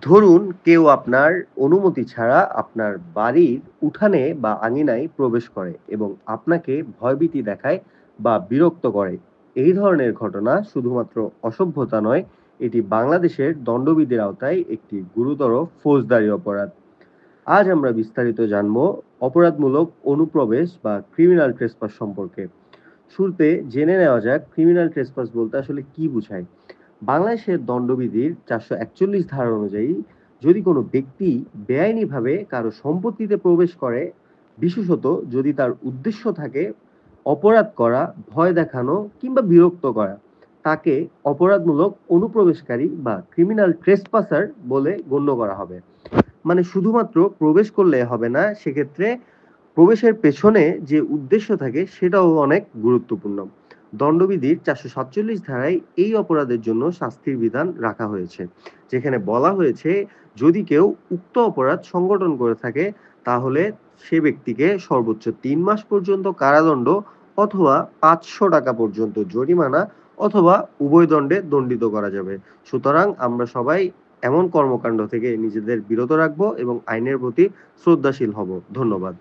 ধরুন কেউ আপনার অনুমতি ছাড়া আপনার বাড়ির উঠানে বা আঙিনায় প্রবেশ করে এবং আপনাকে ভয়ভীতি দেখায় বা বিরক্ত করে। এই ধরনের ঘটনা শুধুমাত্র অসভ্যতা নয়, এটি বাংলাদেশের দণ্ডবিধির আওতায় একটি গুরুতর ফৌজদারি অপরাধ। আজ আমরা বিস্তারিত জানব অপরাধমূলক অনুপ্রবেশ বা ক্রিমিনাল ট্রেসপাস সম্পর্কে। শুরুতে জেনে নেওয়া যাক ক্রিমিনাল ট্রেসপাস বলতে আসলে কি বোঝায়। বাংলাদেশের দণ্ডবিধির ৪৪১ ধারা অনুযায়ী যদি কোনো ব্যক্তি বেআইনিভাবে কারো সম্পত্তিতে প্রবেশ করে, বিশেষত যদি তার উদ্দেশ্য থাকে অপরাধ করা, ভয় দেখানো কিংবা বিরক্ত করা, তাকে অপরাধমূলক অনুপ্রবেশকারী বা ক্রিমিনাল ট্রেসপাসার বলে গণ্য করা হবে। মানে শুধুমাত্র প্রবেশ করলে হবে না, সেক্ষেত্রে প্রবেশের পেছনে যে উদ্দেশ্য থাকে সেটাও অনেক গুরুত্বপূর্ণ। দণ্ডবিধির ৪৪৭ ধারায় এই অপরাধের জন্য শাস্তির বিধান রাখা হয়েছে, যেখানে বলা হয়েছে যদি কেউ উক্ত অপরাধ সংগঠন করে থাকে তাহলে সে ব্যক্তিকে সর্বোচ্চ ৩ মাস পর্যন্ত কারাদণ্ড অথবা ৫০০ টাকা পর্যন্ত জরিমানা অথবা উভয় দণ্ডে দণ্ডিত করা যাবে। সুতরাং আমরা সবাই এমন কর্মকাণ্ড থেকে নিজেদের বিরত রাখবো এবং আইনের প্রতি শ্রদ্ধাশীল হব। ধন্যবাদ।